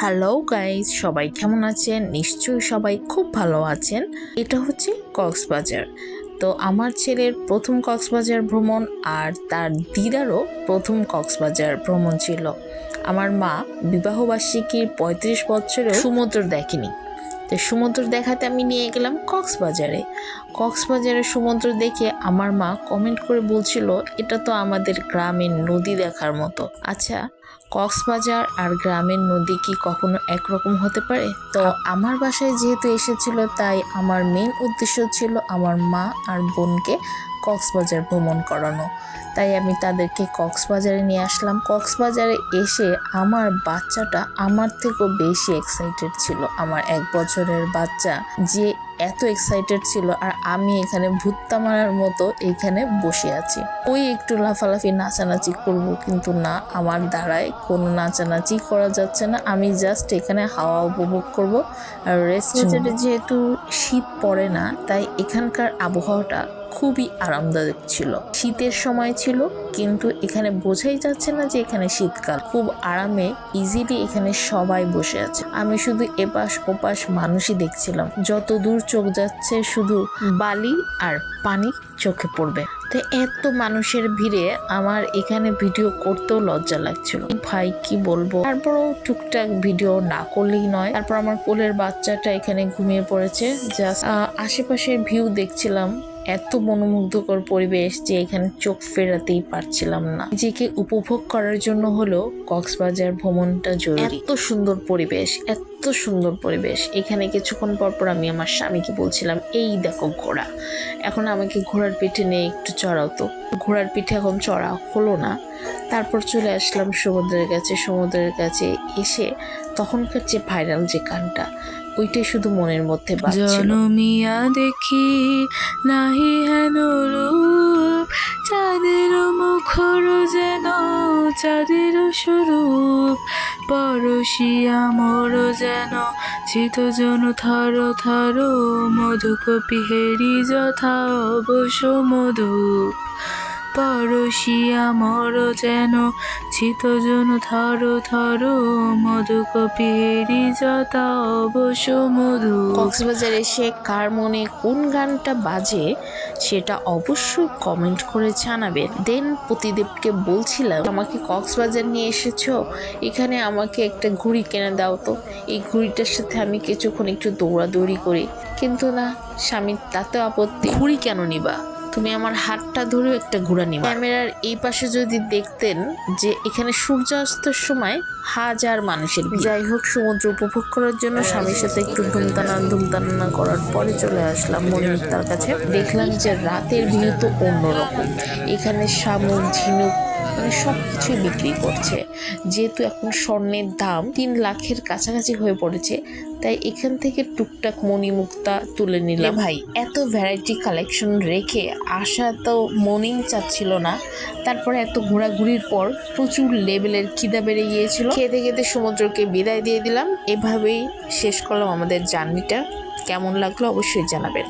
Hello guys, সবাই কেমন আছেন? নিশ্চয়ই সবাই খুব ভালো আছেন। এটা হচ্ছে কক্সবাজার। তো আমার ছেলের প্রথম কক্সবাজার ভ্রমণ আর তার দিদারও প্রথম কক্সবাজার ভ্রমণ ছিল। আমার মা বিবাহবার্ষিকীর ৩৫ বছরেও সমুদ্র দেখেনি। তো সমুদ্র দেখাতে আমি নিয়ে গেলাম কক্সবাজারের সমুদ্র দেখে আমার মা কমেন্ট করে বলছিল, এটা তো আমাদের গ্রামের নদী দেখার মতো। আচ্ছা, কক্সবাজার আর গ্রামের নদী কি কখনো একরকম হতে পারে? তো আমার বাসায় যেহেতু এসেছিল, তাই আমার মেন উদ্দেশ্য ছিল আমার মা আর বোনকে কক্সবাজার ভ্রমণ করানো। তাই আমি তাদেরকে কক্সবাজারে নিয়ে আসলাম। কক্সবাজারে এসে আমার বাচ্চাটা আমার থেকেও বেশি এক্সাইটেড ছিল। আমার 1 বছরের বাচ্চা যে এত এক্সাইটেড ছিল, আর আমি এখানে ভুত্তা মারার মতো এখানে বসে আছি। ওই একটু লাফালাফি নাচানাচি করব, কিন্তু না, আমার দ্বারায় কোনো নাচানাচি করা যাচ্ছে না। আমি জাস্ট এখানে হাওয়া উপভোগ করব আর রেস্ট। যেহেতু শীত পড়ে না, তাই এখানকার আবহাওয়াটা খুবই আরামদায়ক ছিল। শীতের সময় ছিল, কিন্তু এখানে বোঝাই যাচ্ছে না যে এখানে শীতকাল। খুব আরামে ইজিলি এখানে সবাই বসে আছে। আমি শুধু এপাশ ওপাশ মানুষই দেখছিলাম। যত দূর চোখ যাচ্ছে শুধু বালি আর পানি চোখে পড়বে। তো এত মানুষের ভিড়ে আমার এখানে ভিডিও করতেও লজ্জা লাগছিল। ভাই কি বলবো, তারপরও টুকটাক ভিডিও না করলেই নয়। তারপর আমার কোলের বাচ্চাটা এখানে ঘুমিয়ে পড়েছে। জাস্ট আশেপাশের ভিউ দেখছিলাম। এত মনোমুগ্ধকর পরিবেশ যে এখানে চোখ ফেরাতেই পারছিলাম না। নিজেকে উপভোগ করার জন্য হলো কক্সবাজার ভ্রমণটা জরুরি। এত সুন্দর পরিবেশ। এখানে কিছুক্ষণ পর আমি আমার স্বামীকে বলছিলাম, এই দেখো ঘোড়া, এখন আমাকে ঘোড়ার পিঠে নিয়ে একটু চড়াও। তো ঘোড়ার পিঠে এখন চড়া হলো না। তারপর চলে আসলাম সমুদ্রের কাছে এসে তখনকার যে ভাইরাল যে গানটা, ওইটাই শুধু মনের মধ্যে বাজছিল। জনমিয়া দেখি নাহি হেন রূপ, চাঁদের মুখর যেন চাঁদের স্বরূপ, পরশিয়া মোর যেন চিতজন থর থর, মধুকপি হেরি যথা অবশ্য মধুপ, পরশিয়া মোর যেন চিতজন থর থর, মধুকপি হেরি যথা অবশ্য মধু। কক্সবাজার এসে কার মনে কোন গানটা বাজে সেটা অবশ্যই কমেন্ট করে জানাবেন। দেন প্রতিদেবকে বলছিলাম, আমাকে কক্সবাজার নিয়ে এসেছো, এখানে আমাকে একটা ঘুড়ি কিনে দাও তো, এই ঘুড়িটার সাথে আমি কিছুক্ষণ একটু দৌড়াদৌড়ি করি। কিন্তু না, স্বামীর তাতেও আপত্তি। ঘুড়ি কেন নিবা, তুমি আমার হাতটা ধরেও একটা ঘোড়া নিবা। ক্যামেরার এই পাশে যদি দেখতেন যে এখানে সূর্যাস্তের সময় হাজার মানুষের ভিড়। যাই হোক, সমুদ্র উপভোগ করার জন্য স্বামীর সাথে একটু ধুমতানা করার পরে চলে আসলাম মণিমুক্তার কাছে। দেখলাম যে রাতের ভিউ তো অন্যরকম। এখানে শামুক, ঝিনুক মানে সবকিছুই বিক্রি করছে। যেহেতু এখন স্বর্ণের দাম 3 লাখের কাছাকাছি হয়ে পড়েছে, তাই এখান থেকে টুকটাক মণিমুক্তা তুলে নিলাম। ভাই, এত ভ্যারাইটি কালেকশন রেখে আসা তো মনেই চাচ্ছিল না। তারপরে এত ঘোরাঘুরির পর প্রচুর লেভেলের খিদা বেড়ে গিয়েছিল। খেতে খেতে সমুদ্রকে বিদায় দিয়ে দিলাম। এভাবেই শেষ করলাম আমাদের জার্নিটা। কেমন লাগলো অবশ্যই জানাবেন।